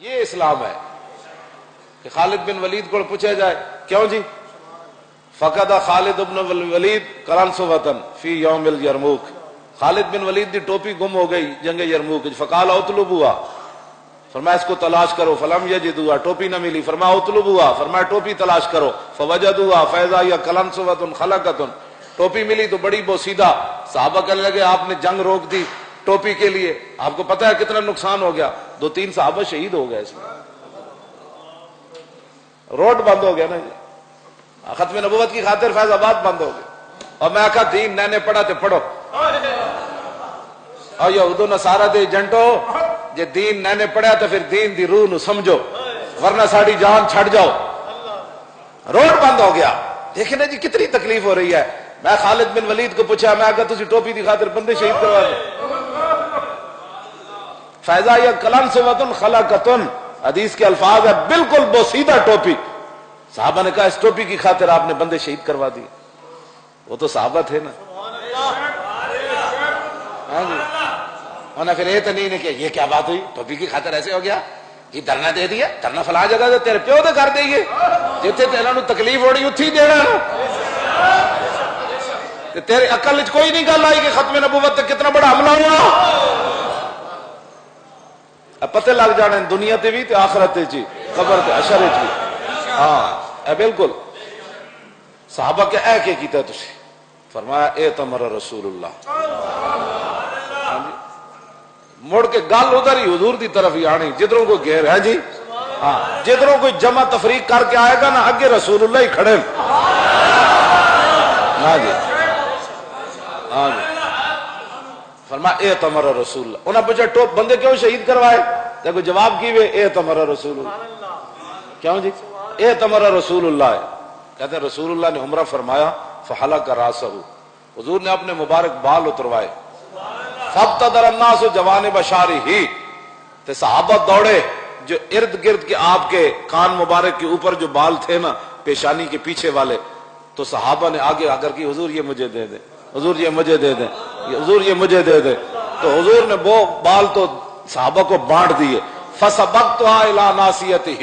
یہ اسلام ہے کہ خالد بن ولید کو پوچھا جائے کیوں جی فقد خالد بن ولید قرنس وطن فی یوم الیرموک، خالد بن ولید کی ٹوپی گم ہو گئی جنگ یرموک، فقال اطلبوها، فرمایا اس کو تلاش کرو، فلم یجدوها، ٹوپی نہ ملی، فرمایا اطلبوها، فرمایا ٹوپی تلاش کرو، فوجدوها فاذا هي قلنسوۃ خلقۃ، ٹوپی ملی تو بڑی بوسیدہ، صحابہ کہنے لگے آپ نے جنگ روک دی ٹوپی کے لیے، آپ کو پتہ ہے کتنا نقصان ہو گیا، 2-3 صحابہ شہید ہو گئے، اس میں روڈ بند ہو گیا نا جی، ختم نبوت کی خاطر فیض آباد بند ہو گیا، اور میں آخا دین نہ نے پڑھا تے پڑھو، اور یہود و نصارہ دے ایجنٹو جے دین نہ نے پڑھا تو پھر دین دی روح نو سمجھو، ورنہ ساڑی جان چھڑ جاؤ، روڈ بند ہو گیا۔ دیکھیں نا جی کتنی تکلیف ہو رہی ہے۔ میں خالد بن ولید کو پوچھا، میں کہا تسی ٹوپی دی خاطر بندے شہید کروا دو، فیضا یا قلنسوۃ خلقۃ، حدیث کے الفاظ ہے بالکل بوسیدہ ٹوپی، صحابہ نے کہا اس ٹوپی کی خاطر آپ نے بندے شہید کروا دی، وہ تو صحابہ تھے نا، ہاں جی، انہیں پھر یہ تو نہیں کہ یہ کیا بات ہوئی ٹوپی کی خاطر ایسے ہو گیا جی، دھرنا دے دیا، دھرنا فلاں جگہ دے تیرے پیو تو کر دئیے، جتنے تیرا نو تکلیف ہو رہی اتھی دینا، تیرے عقل وچ کوئی نہیں گل آئی کہ ختم نبوت تے کتنا بڑا حملہ ہوا، اب پتہ لگ جانے دنیا تے بھی تے آخرت تے جی، قبر تے حشر تے بھی، ہاں اے بالکل۔ صحابہ کے اے کہ کیتا تسی؟ فرمایا اے تمر رسول اللہ، مڑ کے گل ادھر ہی حضور دی طرف ہی آنی، جدھروں کوئی گھیر ہے جی، ہاں جدھروں کوئی جمع تفریق کر کے آئے گا نا اگے رسول اللہ ہی کھڑے، ہاں جی ہاں جی، فرمایا اے تمر رسول اللہ۔ انہوں نے پوچھا ٹوپ بندے کیوں شہید کروائے؟ تو کوئی جواب کی وے اے تمر رسول اللہ، کیوں جی اے تمر رسول اللہ ہے، کہتے ہیں رسول اللہ نے عمرہ فرمایا فحلق راسہ، حضور نے اپنے مبارک بال اتروائے، فابتدر الناس جوانب شعرہ، تے صحابہ دوڑے جو ارد گرد کے آپ کے کان مبارک کے اوپر جو بال تھے نا پیشانی کے پیچھے والے، تو صحابہ نے آگے آ کر کی حضور یہ مجھے دے دیں، حضور یہ مجھے دے دیں، حضور یہ مجھے دے دیں، تو حضور نے وہ بال تو صحابہ کو بانٹ دیے، فسبقتها الی ناصیتہ،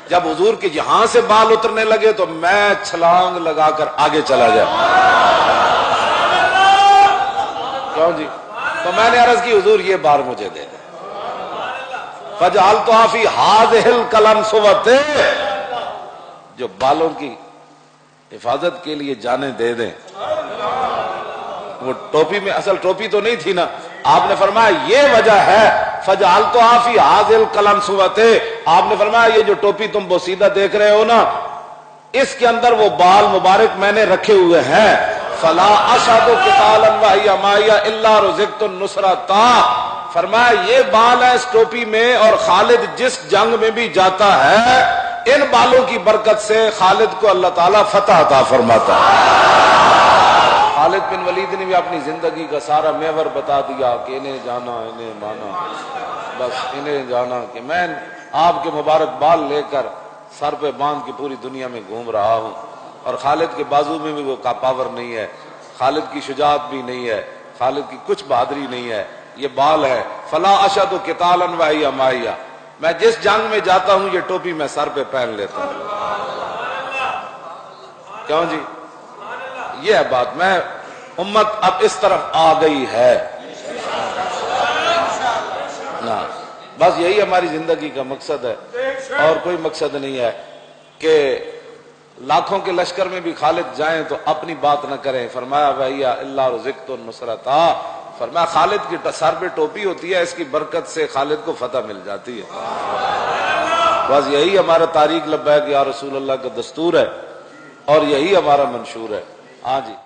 جب حضور کے یہاں سے بال اترنے لگے تو میں چھلانگ لگا کر آگے چلا گیا، کیوں جی؟ تو میں نے عرض کی حضور یہ بار مجھے دے دیں، فجعلتها فی ہذہ القلنسوۃ، جو بالوں کی حفاظت کے لیے جانیں دے دیں، وہ ٹوپی میں اصل ٹوپی تو نہیں تھی نا، آپ نے فرمایا یہ وجہ ہے، فجعلتها فی ہذہ القلنسوۃ، آپ نے فرمایا یہ جو ٹوپی تم بوسیدہ دیکھ رہے ہو نا اس کے اندر وہ بال مبارک میں نے رکھے ہوئے ہیں، فلا اشهد قتالا وهي معي الا رزقت النصرۃ، فرمایا یہ بال ہے اس ٹوپی میں، اور خالد جس جنگ میں بھی جاتا ہے ان بالوں کی برکت سے خالد کو اللہ تعالیٰ فتح عطا فرماتا ہے۔ خالد بن ولید نے بھی اپنی زندگی کا سارا محور بتا دیا کہ انہیں جانا انہیں مانا، بس انہیں جانا کہ میں آپ کے مبارک بال لے کر سر پہ باندھ کے پوری دنیا میں گھوم رہا ہوں، اور خالد کے بازو میں بھی وہ پاور نہیں ہے، خالد کی شجاعت بھی نہیں ہے، خالد کی کچھ بہادری نہیں ہے، یہ بال ہے، فلا اشهد قتالا وهي معي، میں جس جنگ میں جاتا ہوں یہ ٹوپی میں سر پہ پہن لیتا ہوں، کیوں جی؟ یہ ہے بات، میں امت اب اس طرف آ گئی ہے نا، بس یہی ہماری زندگی کا مقصد ہے، اور کوئی مقصد نہیں ہے کہ لاکھوں کے لشکر میں بھی خالد جائیں تو اپنی بات نہ کریں، فرمایا وَهِيَ إِلَّا رُزِقْتُ النُّصْرَةَ، فرمایا خالد کی سر پہ ٹوپی ہوتی ہے، اس کی برکت سے خالد کو فتح مل جاتی ہے، بس یہی ہمارا تاریخ لبیک یا رسول اللہ کا دستور ہے، اور یہی ہمارا منشور ہے، ہاں جی۔